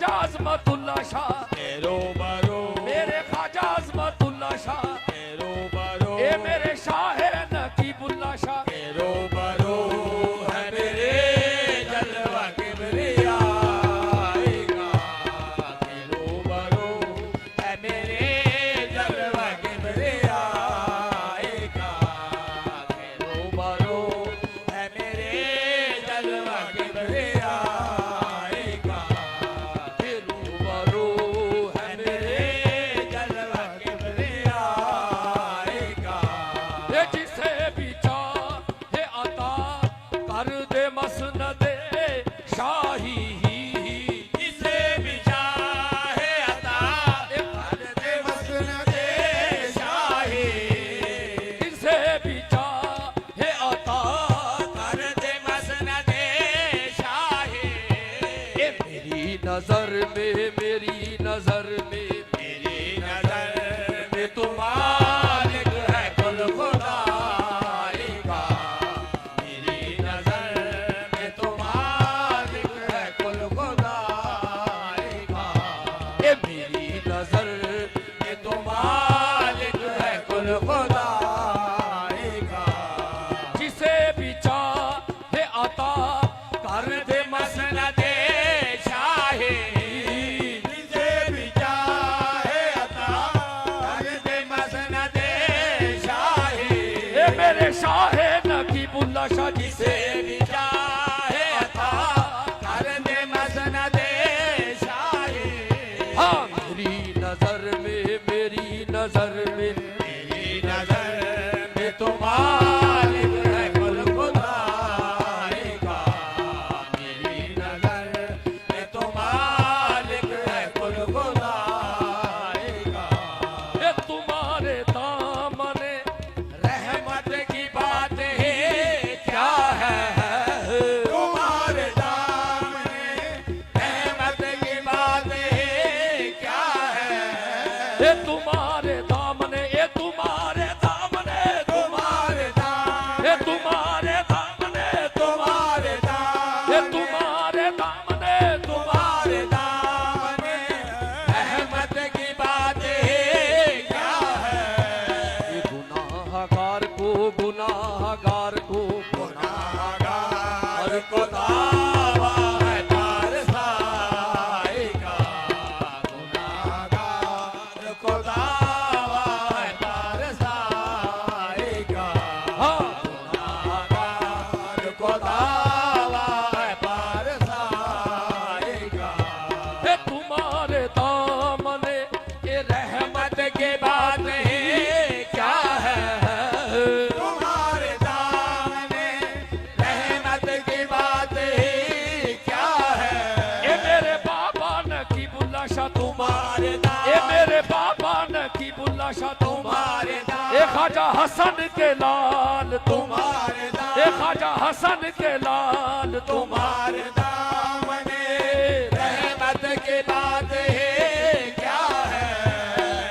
ख्वाजा अज़मतुल्लाह शाह तेरो बरो मेरे ख्वाजा अज़मतुल्लाह शाह तेरो बरो ए मेरे शाह नकीबुल्लाह शाह तेरो बरो है मेरे जलवा किबरिया आएगा तेरो बरो है मेरे जलवा किबरिया आएगा तेरो बरो है मेरे जलवा किबरिया आएगा तेरो बरो है मेरे जलवा किबरिया आएगा ये जिसे भी चाहे अता कर दे मसनदे शाही जिसे भी चाहे अता कर दे मसनदे शाही जिसे भी चाहे अता कर दे मसनदे शाही ये मेरी नजर में मेरी नजर में मेरी नजर में तू मालिक है कुल खुदाई का मेरी नजर में तू मालिक है कुल खुदाई का ये मेरी नजर ये तो मालिक है कुल खुदाई का जिसे भी चाहे अता कर दे मसनदे शाही जिसे भी चाहे अता कर दे मसनदे शाही ये मेरे शाह नकीबुल्लाह शाह जिसे जिसे भी चाहे अता कर दे मसनदे शाही हाँ मेरी नजर में मेरी नजर में मेरी नजर में तो मालिक है कुल खुदाई का मेरी नजर में तो मालिक है कुल खुदाई का ये तुम्हारे दामने रहमत की बात है क्या है तुम्हारे दामने रहमत की बात है क्या है ये तुम्हारे दामने ये तुम्हारे दामने तुम्हारे दाम ये तुम्हारे दामने तुम्हारे दाम ये तुम्हारे दामने तुम्हारे दाम में रहमत की बात है क्या है ये गुनाहगार को गुनाहगार को गुनाहगार को दावा है तारसाई का गुनाहगार को दावा है तारसाई का हाँ गुनाहगार को दावा है तारसाई का ये तुम्हारे दामने ये रहमत रहमत की बात है क्या है तुम्हारे दामने रहमत की बात है क्या है ये मेरे बाबा नकीबुल्लाह शाह तुम्हारे ये मेरे बाबा नकीबुल्लाह शाह तुम्हारे ये ख्वाजा हसन के लाल तुम्हारे ये ख्वाजा हसन के लाल तुम्हारे दामने रहमत की बात है क्या है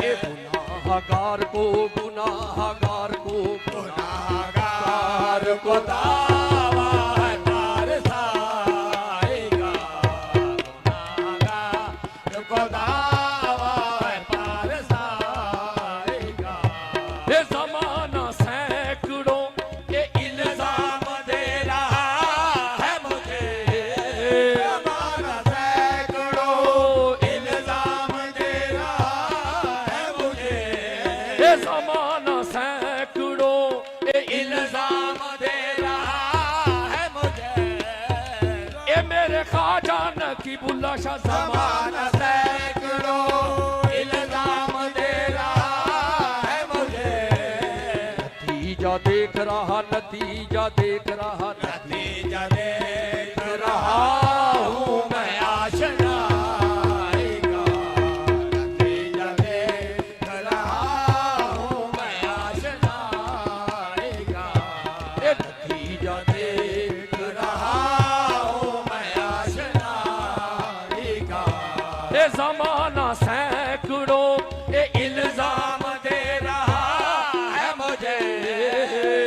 ये गुनाहगार को गुनाहगार को गुनाहगार को दावा है तारसाई का गुनाहगार को दावा है तारसाई का ये जमाना सैकड़ों ये इल्जाम दे रहा है मुझे हमारा सैकड़ों इल्जाम दे रहा है मुझे ये जमाना सैकड़ों ये इल्जाम दे रहा है मुझे ये मेरे ख्वाजा नकीबुल्लाह शाह जमाना सैकड़ों इल्जाम दे रहा है मुझे नतीजा देख रहा नतीजा देख रहा नतीजा देख रहा हूँ मैं आशना नतीजा देख रहा हूँ मैं आशना ये नतीजा देख रहा हूँ मैं आशना ये जमाना सैकड़ों ये इल्जाम दे रहा है मुझे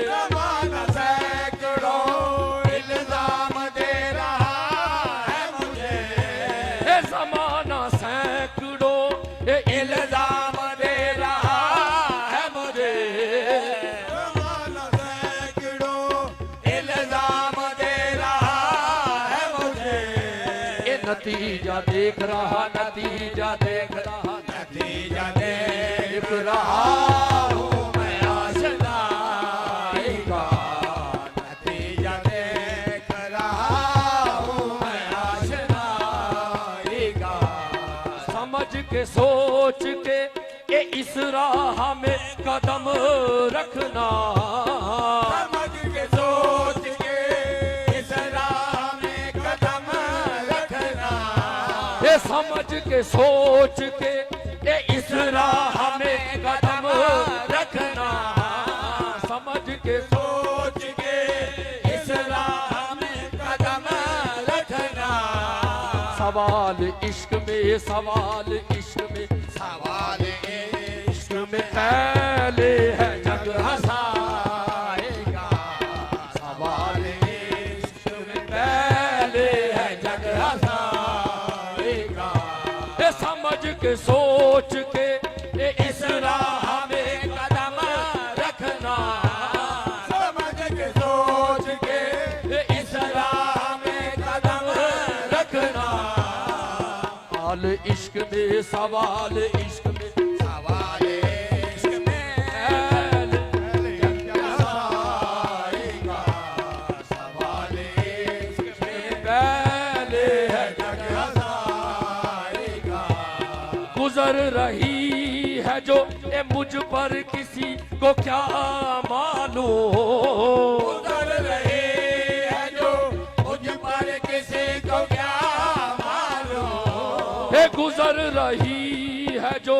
जमाना सैकड़ों इल्जाम दे रहा है मुझे ये जमाना जमाना सैकड़ों ये इल्जाम दे रहा है मुझे, जमाना सैकड़ों इल्जाम दे रहा है मुझे। ये नतीजा देख रहा, नतीजा देख रहा, नतीजा देख रहा हूँ मैं आशनाई का, नतीजा देख रहा हूँ मैं आशनाई का। समझ के सोच के ये इस राह में कदम रखना, समझ के सोच के इस राह में कदम रखना, ये समझ के सोच के ये इस राह में कदम रखना, समझ के सोच के इस राह में कदम रखना। सवाल इश्क में, सवाल इश्क में, सवाल इश्क में पहले है जग हंसाएगा, सवाल इश्क में पहले है जग हंसाएगा। ये समझ के सोच के ये इस राह में कदम रखना, समझ के सोच के ये इस राह में कदम रखना। सवाल इश्क में, सवाल इश्क में, सवाल इश्क में पहले जग हंसाएगा, सवाल इश्क में पहले है जग हंसाएगा। गुजर रही है जो ये मुझ पर किसी को क्या मालूम, गुजर रही है जो मुझ पर किसी को क्या मालूम, ये गुजर रही है जो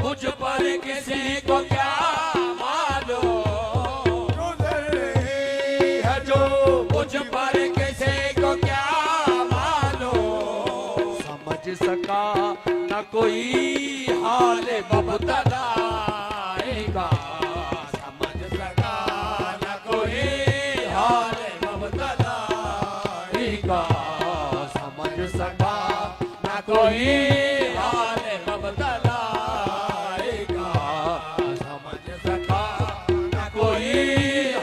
मुझ पर किसी को क्या मालूम, गुजर रही है जो मुझ पर किसी को क्या मालूम। समझ सका न कोई हाल मुबतलाएगा, समझ सका न कोई हाल मुबतलाएगा, समझ सका न कोई हाल मुबतलाएगा, समझ सका न कोई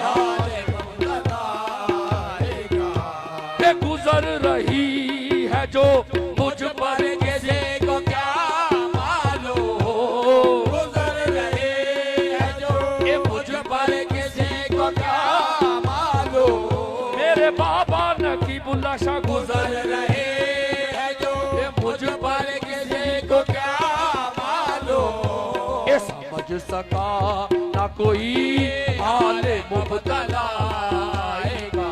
हाल मुबतलाएगा। ये गुजर रही है जो मुझ पर किसी को क्या मालूम, गुजर रही है जो ये मुझ पर किसी को क्या मालूम। मेरे बाबा नकीबुल्लाह शाह गुजर रही है जो ये मुझ पर किसी को क्या मालूम। ये समझ सका न कोई हाल मुबतलाएगा,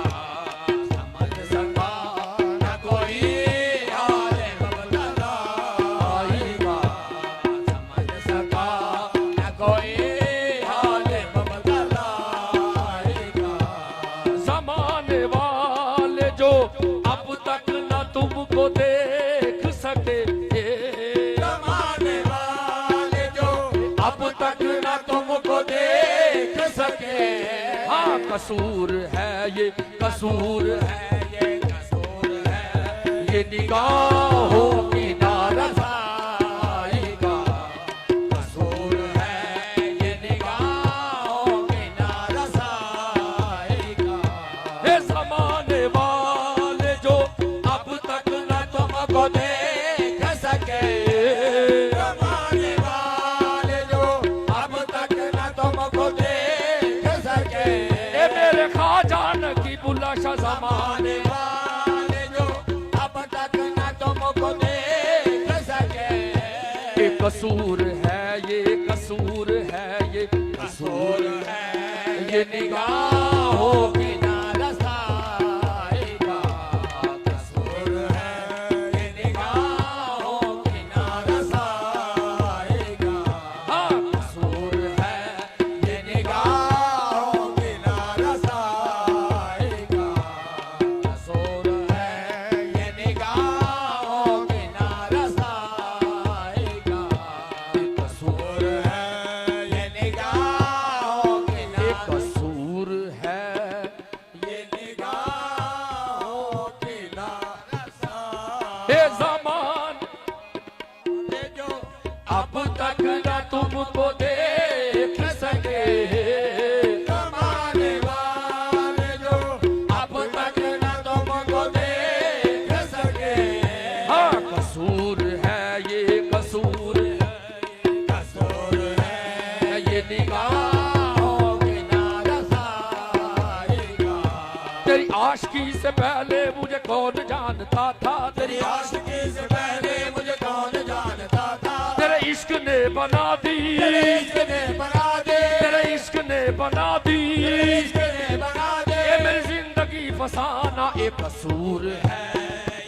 समझ सका न कोई हाल मुबतलाएगा, समझ सका न कोई हाल मुबतलाएगा। जमाने वाले जो अब तक न तुमको देख सके, जमाने वाले जो अब तक न तुमको देख सके, हाँ कसूर है ये, कसूर है ये कसूर है ये निगाहों की नारसाई का, कसूर है ये निगाहों की नारसाई का। ये जमाने वाले जो अब तक न तुमको देख सके, जमाने वाले जो अब तक न तुमको देख सके, ये मेरे ख्वाजा नकीबुल्लाह शाह जमाने जमाने वाले जो अब तक न तुमको देख सके। ये कसूर है ये, कसूर है ये, कसूर है ये निगाहों की नारसाई का, कसूर है ये निगाहों की नारसाई का, हाँ कसूर है ये निगाहों की नारसाई का, कसूर है ये निगाहों की नारसाई का, कसूर है ये निगाहों की ये कसूर है अब तक न तुमको देख सके, कमाने वाले जो अब तक न तुमको देख सके। हाँ कसूर है ये कसूर है, कसूर है ये निगाहों के नारसाई का। तेरी आशिकी से पहले मुझे कौन जानता था, तेरी आशिकी से पहले मुझे कौन जानता था। तेरे इश्क ने बना दी, तेरे इश्क ने बना दे, तेरे इश्क ने बना दी, तेरे इश्क ने बना दे। ये मेरी जिंदगी फसाना एक कसूर है।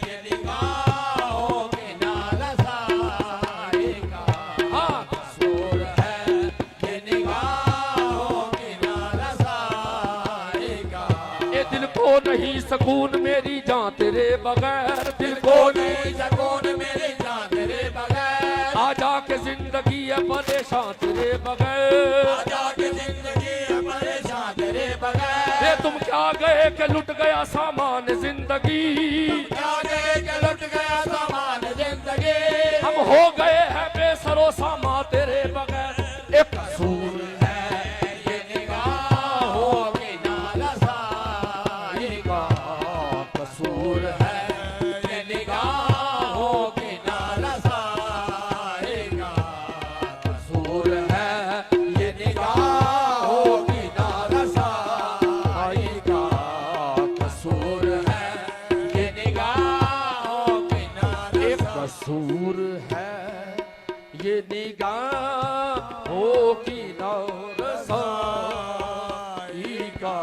ये निगाहों के नारसाई का हाँ कसूर है। ये निगाहों के नारसाई का। ये दिल को नहीं सकून मेरी जान तेरे बगैर, दिल को को नहीं नहीं सकून मेरी जान तेरे बगैर। आजा के जिंदगी है परेशान तेरे बगैर। आजा के जिंदगी है परेशान तेरे बगैर। ये तुम क्या गए कि लुट गया सामान जिंदगी, क्या गए के लुट गया सामान जिंदगी। हम हो गए हैं बेसरो सामा तेरे बगैर। एक कसूर है ये निगाहों की नारसाई का कसूर है। ये निगाहों की नारसाई का कसूर है। ये निगाहों की नारसाई का कसूर है। ये निगाहों की एक नारसाई कसूर है ये निगाहों की नौरसाई का।